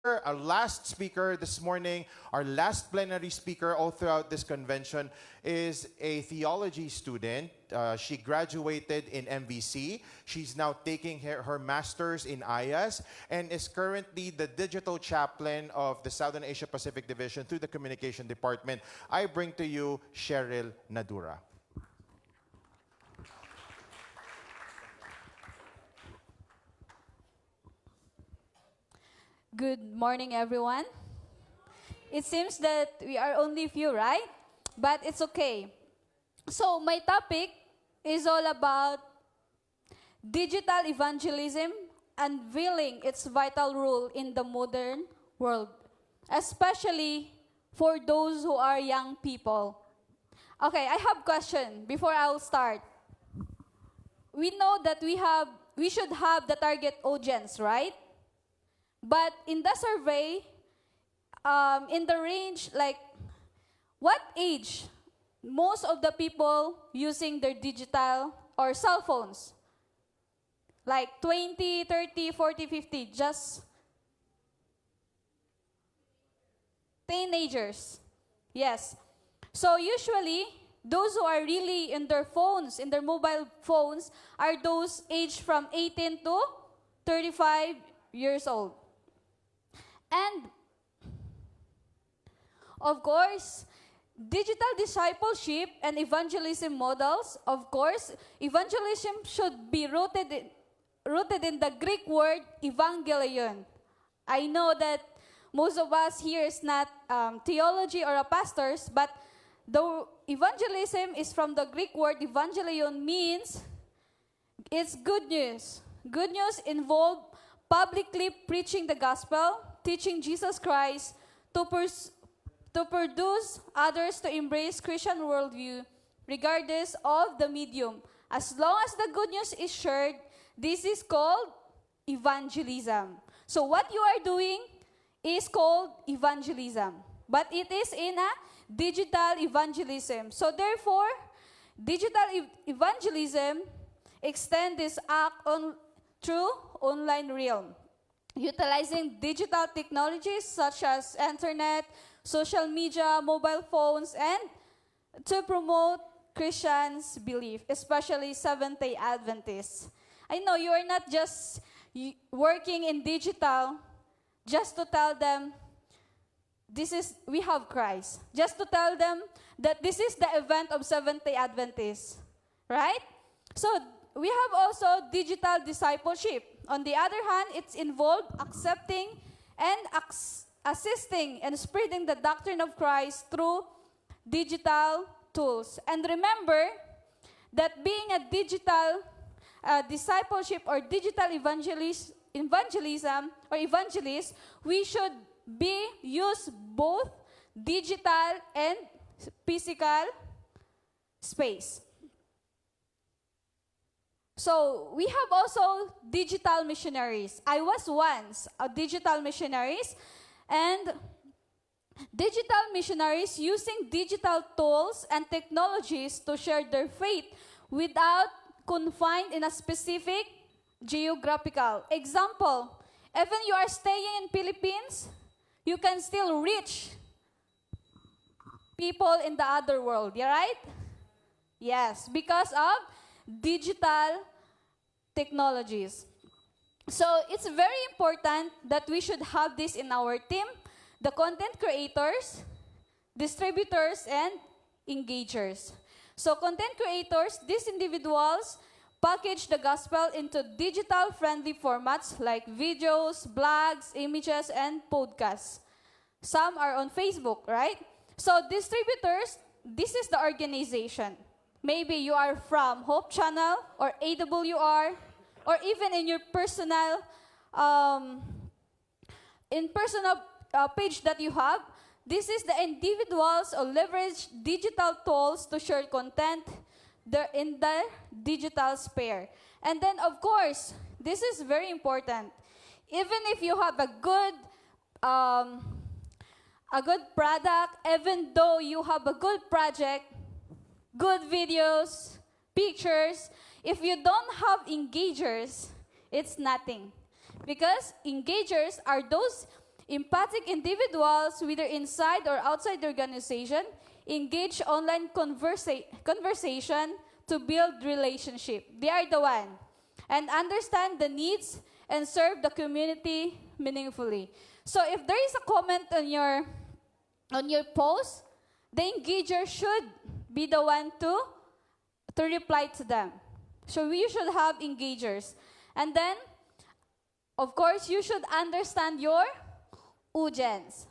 Our last speaker this morning, our last plenary speaker all throughout this convention is a theology student. She graduated in MVC. She's now taking her master's in IAS and is currently the Digital Chaplain of the Southern Asia Pacific Division through the Communication Department. I bring to you Sherry Nadura. Good morning, everyone. It seems that we are only few, right? But it's okay. So my topic is all about digital evangelism, unveiling its vital role in the modern world, especially for those who are young people. Okay, I have a question before I'll start. We know that we should have the target audience, right? But in the survey, in the range, like, what age most of the people using their digital or cell phones? Like 20, 30, 40, 50, just teenagers. Yes. So usually, those who are really in their phones, in their mobile phones, are those aged from 18 to 35 years old. And, of course, digital discipleship and evangelism models, of course, evangelism should be rooted in the Greek word evangelion. I know that most of us here is not theology or pastors, but the evangelism is from the Greek word evangelion, means it's good news. Good news involves publicly preaching the gospel, teaching Jesus Christ, to produce others to embrace Christian worldview, regardless of the medium. As long as the good news is shared, this is called evangelism. So what you are doing is called evangelism, but it is in a digital evangelism. So therefore, digital evangelism extends this act through online realm, utilizing digital technologies such as internet, social media, mobile phones, and to promote Christians' belief, especially Seventh-day Adventists. I know you are not just working in digital just to tell them we have Christ. Just to tell them that this is the event of Seventh-day Adventists, right? So we have also digital discipleship. On the other hand, it's involved accepting and assisting and spreading the doctrine of Christ through digital tools. And remember that being a digital discipleship or digital evangelism or evangelist, we should use both digital and physical space. So we have also digital missionaries. I was once a digital missionaries, and digital missionaries using digital tools and technologies to share their faith without confined in a specific geographical. Example, even you are staying in Philippines, you can still reach people in the other world, yeah, right? Yes, because of digital technologies. So it's very important that we should have this in our team, the content creators, distributors, and engagers. So content creators, these individuals package the gospel into digital-friendly formats like videos, blogs, images, and podcasts. Some are on Facebook, right? So distributors, this is the organization. Maybe you are from Hope Channel or AWR, or even in your personal page that you have. This is the individuals who leverage digital tools to share content in the digital sphere. And then, of course, this is very important. Even if you have a good product, even though you have a good project, good videos, pictures, if you don't have engagers, it's nothing. Because engagers are those Empathic individuals, whether inside or outside the organization, engage online conversation to build relationship. They are the one. And understand the needs and serve the community meaningfully. So if there is a comment on your post, the engager should be the one to reply to them. So we should have engagers. And then, of course, you should understand your audience.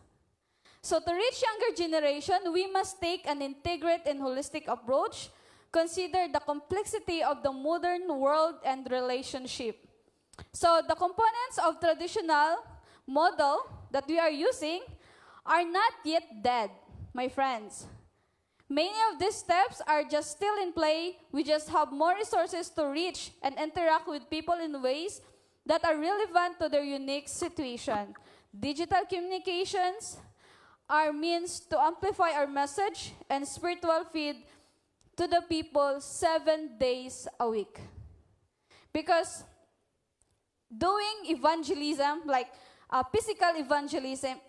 So to reach younger generation, we must take an integrated and holistic approach, consider the complexity of the modern world and relationship. So the components of traditional model that we are using are not yet dead, my friends. Many of these steps are just still in play. We just have more resources to reach and interact with people in ways that are relevant to their unique situation. Digital communications are means to amplify our message and spiritual feed to the people 7 days a week. Because doing evangelism, like physical evangelism,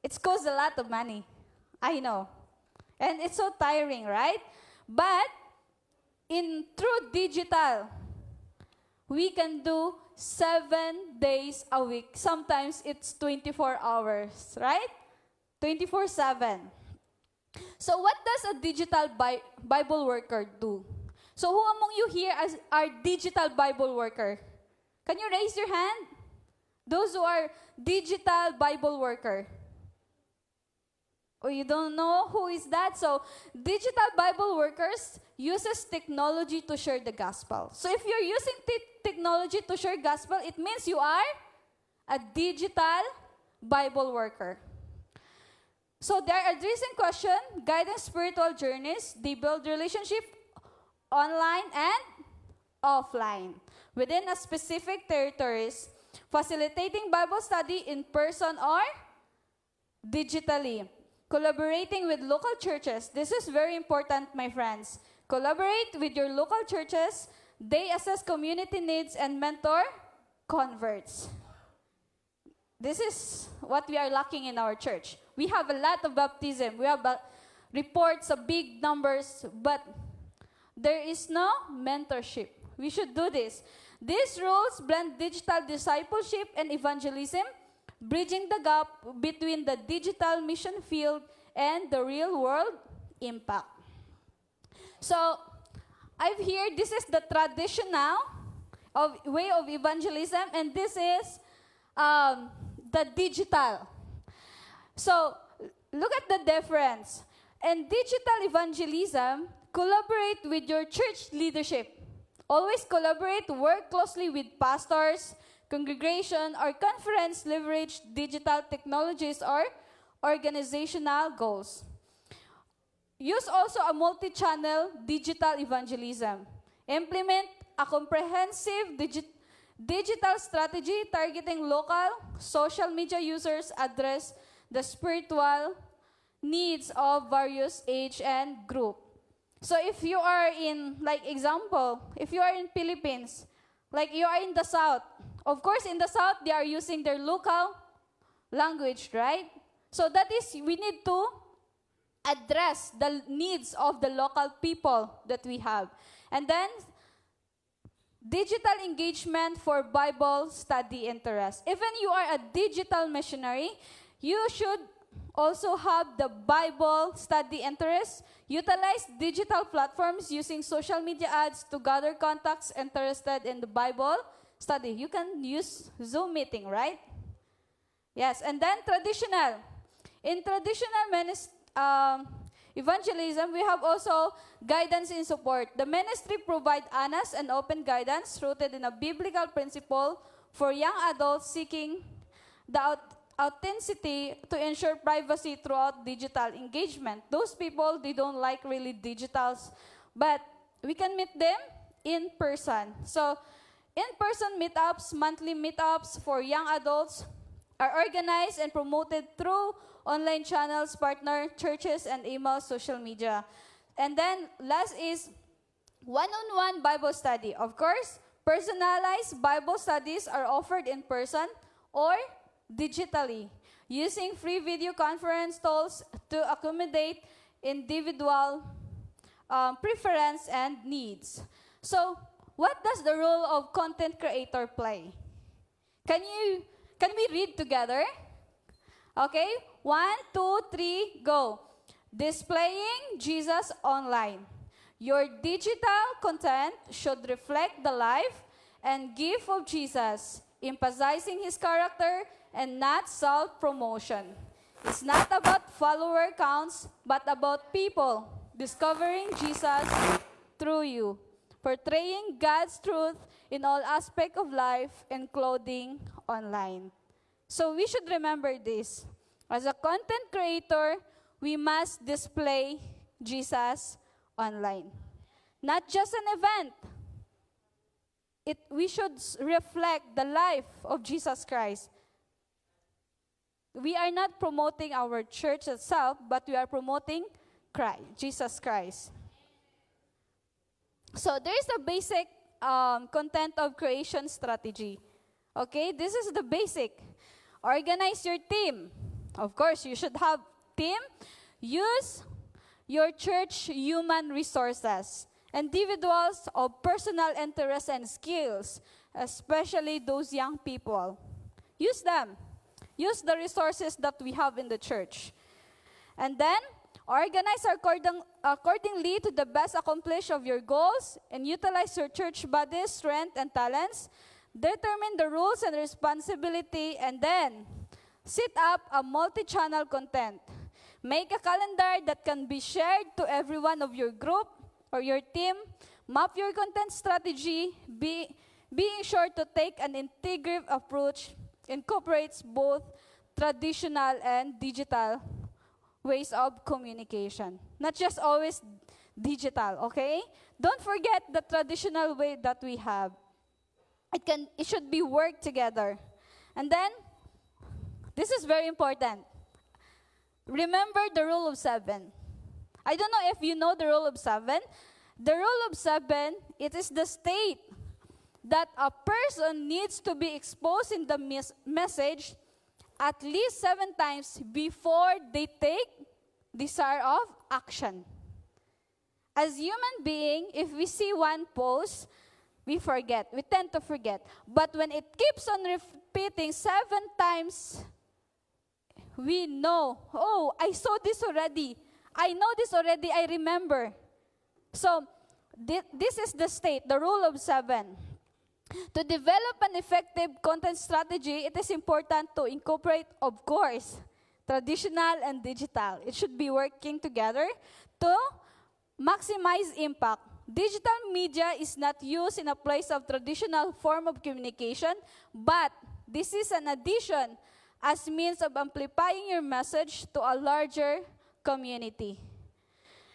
it costs a lot of money. I know. And it's so tiring, right? But through digital, we can do 7 days a week. Sometimes it's 24 hours, right? 24/7. So what does a digital Bible worker do? So who among you here are digital Bible worker? Can you raise your hand? Those who are digital Bible worker. Or you don't know who is that? So digital Bible workers uses technology to share the gospel. So if you're using technology to share gospel, it means you are a digital Bible worker. So they are addressing question, guiding spiritual journeys. They build relationship online and offline within a specific territories, facilitating Bible study in person or digitally. Collaborating with local churches. This is very important, my friends. Collaborate with your local churches. They assess community needs and mentor converts. This is what we are lacking in our church. We have a lot of baptism. We have reports of big numbers, but there is no mentorship. We should do this. These rules blend digital discipleship and evangelism, bridging the gap between the digital mission field and the real-world impact. So, I've heard this is the traditional way of evangelism, and this is the digital. So, look at the difference. In digital evangelism, collaborate with your church leadership. Always collaborate, work closely with pastors, congregation, or conference, leverage digital technologies or organizational goals. Use also a multi-channel digital evangelism. Implement a comprehensive digital strategy targeting local social media users. Address the spiritual needs of various age and group. So if you are in, like example, if you are in Philippines, like you are in the South, of course in the South they are using their local language, right? So that is, we need to address the needs of the local people that we have. And then, digital engagement for Bible study interest. Even you are a digital missionary, you should also have the Bible study interest. Utilize digital platforms using social media ads to gather contacts interested in the Bible study. You can use Zoom meeting, right? Yes, and then traditional. In traditional evangelism, we have also guidance and support. The ministry provide honest and open guidance rooted in a biblical principle for young adults seeking the authenticity to ensure privacy throughout digital engagement. Those people, they don't like really digitals, but we can meet them in person. So, in-person meetups, monthly meetups for young adults are organized and promoted through online channels, partner churches, and email, social media. And then last is one-on-one Bible study. Of course, personalized Bible studies are offered in person or digitally. using free video conference tools to accommodate individual preference and needs. So, what does the role of content creator play? Can we read together? Okay, 1, 2, 3, go. Displaying Jesus online. Your digital content should reflect the life and gift of Jesus, emphasizing his character and not self-promotion. It's not about follower counts, but about people discovering Jesus through you, portraying God's truth in all aspects of life and clothing online. So we should remember this. As a content creator, we must display Jesus online. Not just an event. We should reflect the life of Jesus Christ. We are not promoting our church itself, but we are promoting Christ, Jesus Christ. So there's a basic content of creation strategy. Okay, this is the basic. Organize your team. Of course, you should have team. Use your church human resources. Individuals of personal interests and skills, especially those young people. Use them. Use the resources that we have in the church. And then, organize accordingly to the best accomplish of your goals and utilize your church body's strength and talents. Determine the rules and responsibility, and then set up a multi-channel content. Make a calendar that can be shared to every one of your group or your team. Map your content strategy, being sure to take an integrative approach, incorporates both traditional and digital ways of communication. Not just always digital, okay? Don't forget the traditional way that we have. It should be worked together. And then, this is very important. Remember the rule of 7. I don't know if you know the rule of 7. The rule of 7, it is the state that a person needs to be exposed in the message at least 7 times before they take desire of action. As human being, if we see one post, we forget. We tend to forget. But when it keeps on repeating 7 times, we know, oh, I saw this already. I know this already. I remember. So, this is the state, the rule of 7. To develop an effective content strategy, it is important to incorporate, of course, traditional and digital. It should be working together to maximize impact. Digital media is not used in a place of traditional form of communication, but this is an addition as means of amplifying your message to a larger community.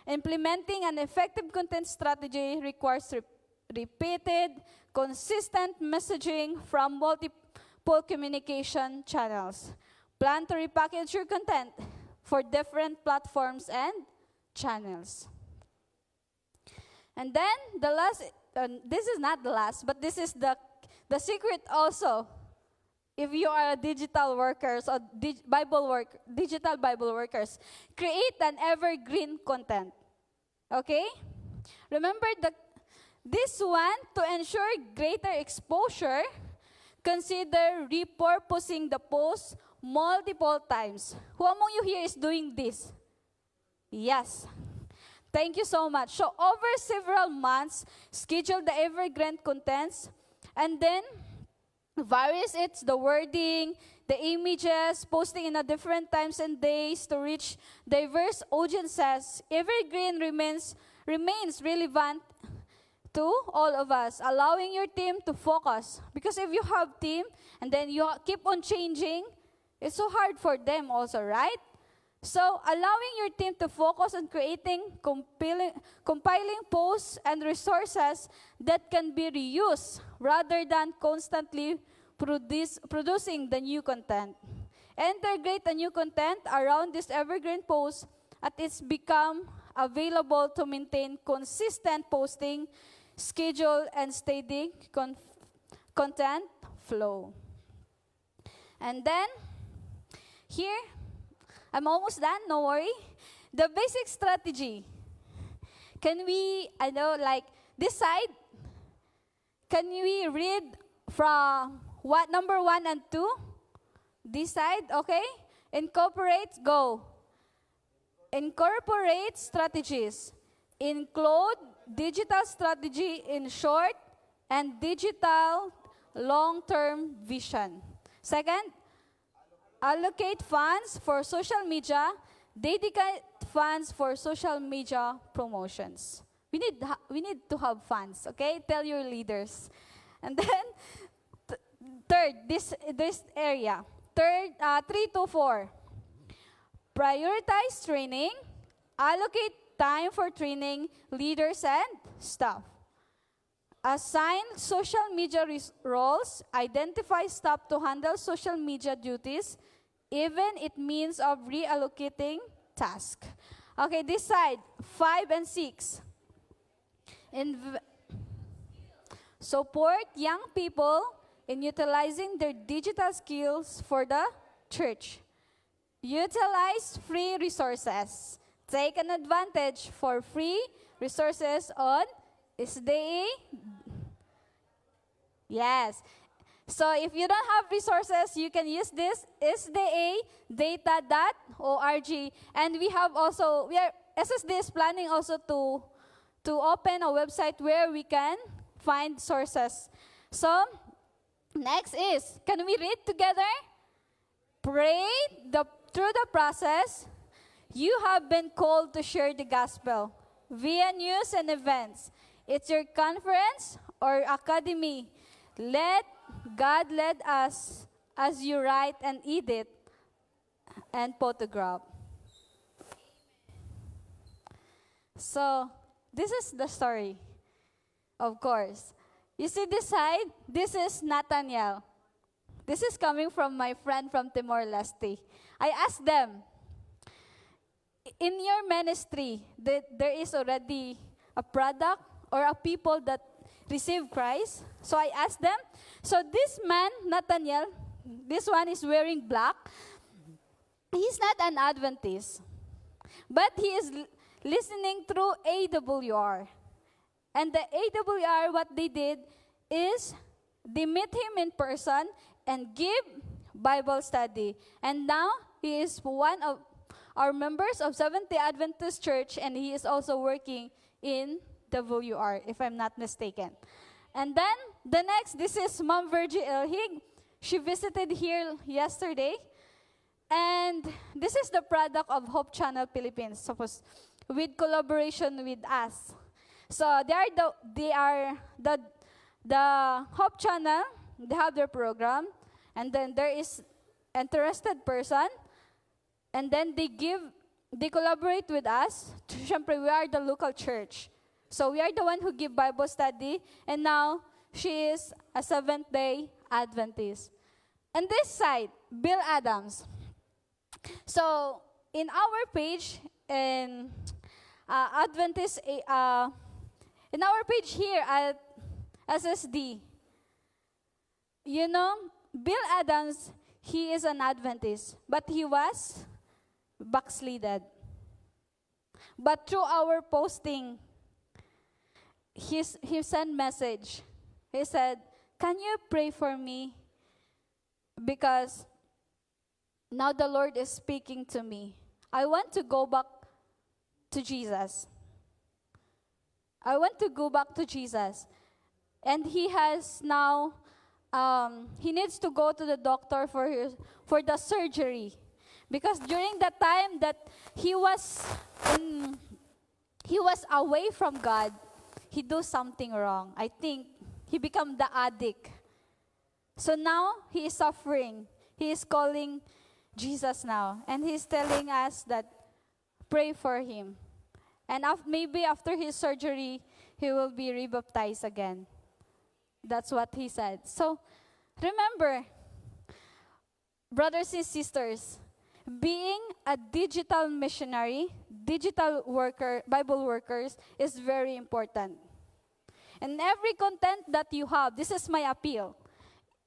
Implementing an effective content strategy requires repeated, consistent messaging from multiple communication channels. Plan to repackage your content for different platforms and channels. And then the last, this is not the last, but this is the secret also. If you are a digital workers or digital Bible workers, create an evergreen content. Okay? Remember this one, to ensure greater exposure, consider repurposing the post multiple times. Who among you here is doing this? Yes. Thank you so much. So over several months, schedule the evergreen contents, and then varies it's the wording, the images, posting in a different times and days to reach diverse audiences. Evergreen remains relevant to all of us, allowing your team to focus. Because if you have team and then you keep on changing, it's so hard for them also, right? So allowing your team to focus on creating, compiling posts and resources that can be reused rather than constantly producing the new content. Integrate the new content around this evergreen post at it's become available to maintain consistent posting schedule and steady content flow. And then, Here, I'm almost done, no worry. The basic strategy. Can we, this side, can we read from what number 1 and 2? This side, okay? Incorporate, go. Incorporate strategies. Include digital strategy in short and digital long-term vision. Second, allocate funds for social media. Dedicate funds for social media promotions. We need to have funds, okay? Tell your leaders. And then, third, this area. Third, 3 to 4. Prioritize training. Allocate time for training leaders and staff. Assign social media roles. Identify staff to handle social media duties, even it means of reallocating tasks. Okay, this side, 5 and 6. Support young people in utilizing their digital skills for the church. Utilize free resources. Take an advantage for free resources on SDA. Yes. So if you don't have resources, you can use this sdadata.org. And we are SSD is planning also to open a website where we can find sources. So next is, can we read together? Pray through the process. You have been called to share the gospel via news and events. It's your conference or academy. Let God lead us as you write and edit and photograph. So, this is the story, of course. You see this side? This is Nathaniel. This is coming from my friend from Timor-Leste. I asked them, in your ministry, there is already a product or a people that receive Christ. So I asked them. So this man, Nathaniel, this one is wearing black. He's not an Adventist, but he is listening through AWR. And the AWR, what they did is they met him in person and give Bible study. And now he is one of our members of Seventh-day Adventist Church, and he is also working in WR, if I'm not mistaken. And then the next, this is Mom Virgie Elhig. She visited here yesterday, and this is the product of Hope Channel Philippines, suppose, with collaboration with us. So they are the Hope Channel. They have their program, and then there is interested person, and then they collaborate with us. Siyempre, we are the local church. So we are the one who give Bible study, and now she is a Seventh-day Adventist. And this side, Bill Adams. So in our page, in Adventist, in our page here at SSD, you know, Bill Adams, he is an Adventist, but he was backslided. But through our posting, he sent message. He said, "Can you pray for me? Because now the Lord is speaking to me. I want to go back to Jesus. I want to go back to Jesus." And he has now, he needs to go to the doctor for the surgery. Because during the time that he was away from God, he do something wrong. I think he become the addict. So now he is suffering. He is calling Jesus now, and he's telling us that pray for him. And maybe after his surgery, he will be rebaptized again. That's what he said. So remember, brothers and sisters, being a digital missionary, digital worker, Bible workers is very important. And every content that you have, this is my appeal.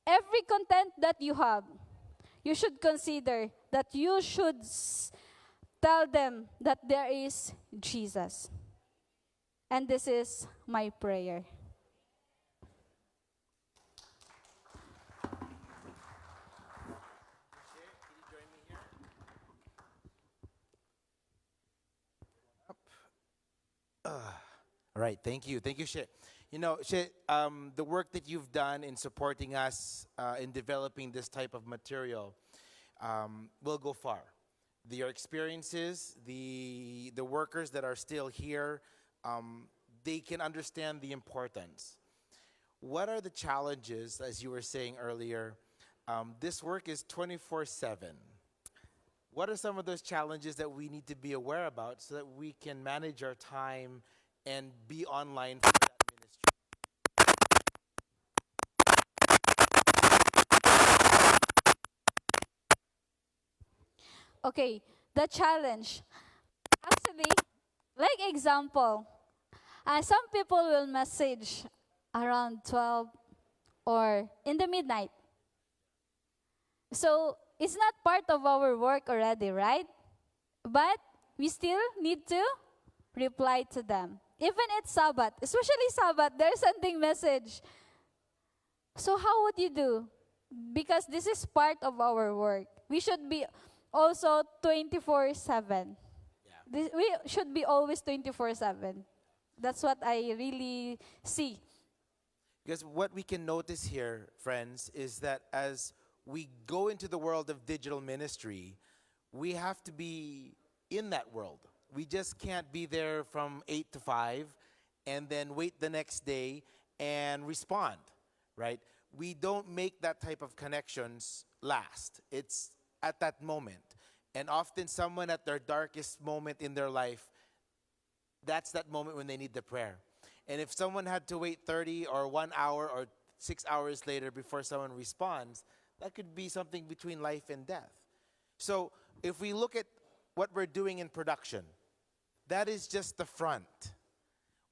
Every content that you have, you should consider that you should tell them that there is Jesus. And this is my prayer. All right, thank you. Thank you, She. You know, She, the work that you've done in supporting us in developing this type of material will go far. Your experiences, the workers that are still here, they can understand the importance. What are the challenges, as you were saying earlier? This work is 24/7. What are some of those challenges that we need to be aware about so that we can manage our time and be online for that ministry? Okay, the challenge. Actually, like example, some people will message around 12 or in the midnight. So it's not part of our work already, right? But we still need to reply to them. Even it's Sabbath, especially Sabbath, they're sending message. So how would you do? Because this is part of our work. We should be also 24/7. We should be always 24/7. That's what I really see. Because what we can notice here, friends, is that as we go into the world of digital ministry, we have to be in that world. We just can't be there from 8 to 5 and then wait the next day and respond, right? We don't make that type of connections last. It's at that moment. And often someone at their darkest moment in their life, that's that moment when they need the prayer. And if someone had to wait 30 or 1 hour or 6 hours later before someone responds, that could be something between life and death. So if we look at what we're doing in production, that is just the front.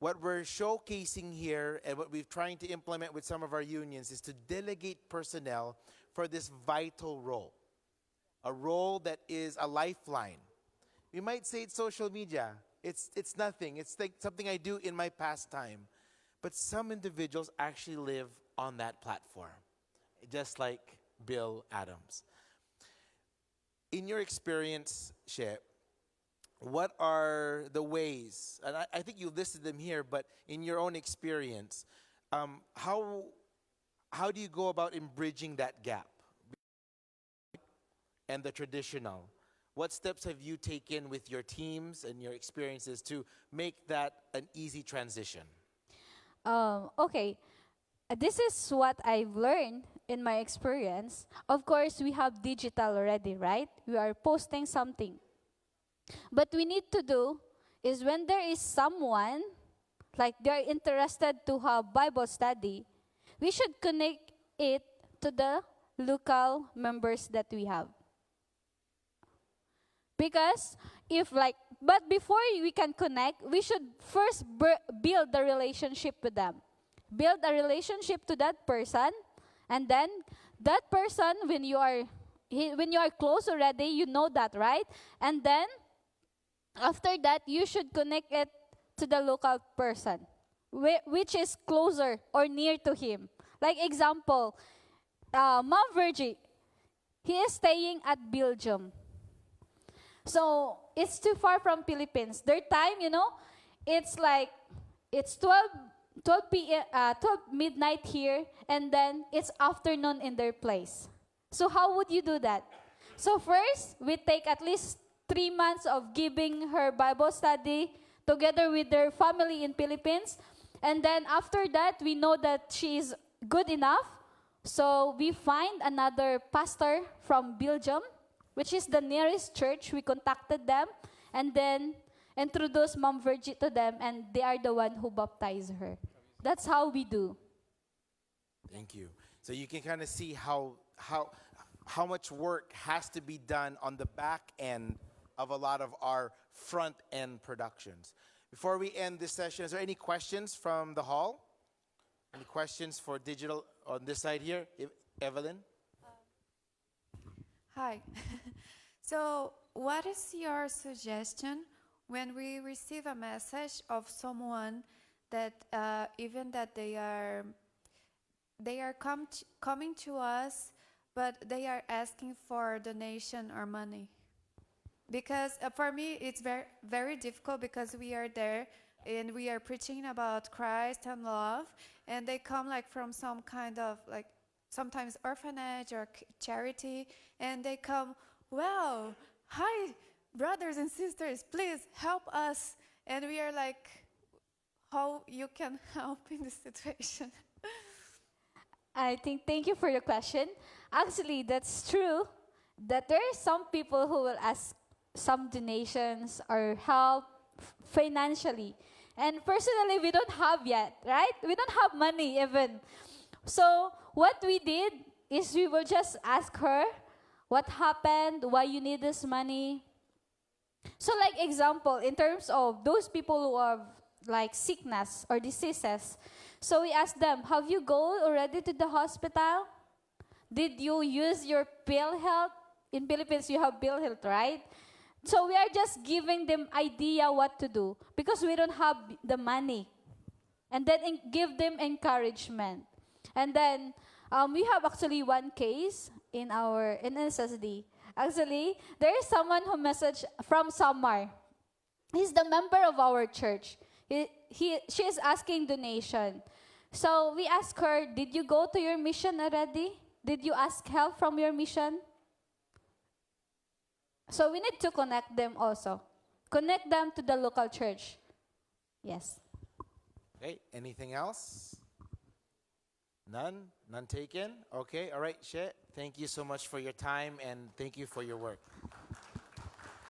What we're showcasing here and what we're trying to implement with some of our unions is to delegate personnel for this vital role, a role that is a lifeline. We might say it's social media. It's nothing. It's like something I do in my pastime. But some individuals actually live on that platform, just like Bill Adams. In your experience, Shep, what are the ways, and I think you listed them here, but in your own experience, how do you go about in bridging that gap and the traditional? What steps have you taken with your teams and your experiences to make that an easy transition? Okay, this is what I've learned in my experience. Of course, we have digital already, right? We are posting something. But we need to do is when there is someone, like they're interested to have Bible study, we should connect it to the local members that we have. Because but before we can connect, we should first build the relationship with them. Build a relationship to that person, and then that person, when you are close already, you know that, right? And then after that, you should connect it to the local person, which is closer or near to him. Like example, Mom Virgie, he is staying at Belgium. So it's too far from Philippines. Their time, it's like it's 12 midnight here, and then it's afternoon in their place. So how would you do that? So first, we take at least 3 months of giving her Bible study together with their family in Philippines. And then after that, we know that she is good enough. So we find another pastor from Belgium, which is the nearest church. We contacted them and then introduced Mom Virgie to them, and they are the one who baptized her. That's how we do. Thank you. So you can kind of see how much work has to be done on the back end of a lot of our front end productions. Before we end this session, is there any questions from the hall? Any questions for digital on this side here? Evelyn? Hi. So, what is your suggestion when we receive a message of someone that even that they are coming to us, but they are asking for donation or money? Because for me, it's very difficult because we are there and we are preaching about Christ and love, and they come like from some kind of like sometimes orphanage or charity, and they come, well, hi, brothers and sisters, please help us. And we are like, how you can help in this situation? I think, thank you for the question. Actually, that's true that there are some people who will ask some donations or help financially. And personally, we don't have yet, right? We don't have money even. So what we did is we will just ask her what happened, why you need this money. So like example, in terms of those people who have like sickness or diseases, so we ask them, have you go already to the hospital? Did you use your pill health? In Philippines, you have pill health, right? So we are just giving them idea what to do because we don't have the money. And then give them encouragement. And then we have actually one case in our in necessity. Actually, there is someone who messaged from Samar. He's the member of our church. She is asking donation. So we asked her, did you go to your mission already? Did you ask help from your mission? So we need to connect them also. Connect them to the local church. Yes. Okay, anything else? None? None taken? Okay, all right, She, thank you so much for your time and thank you for your work.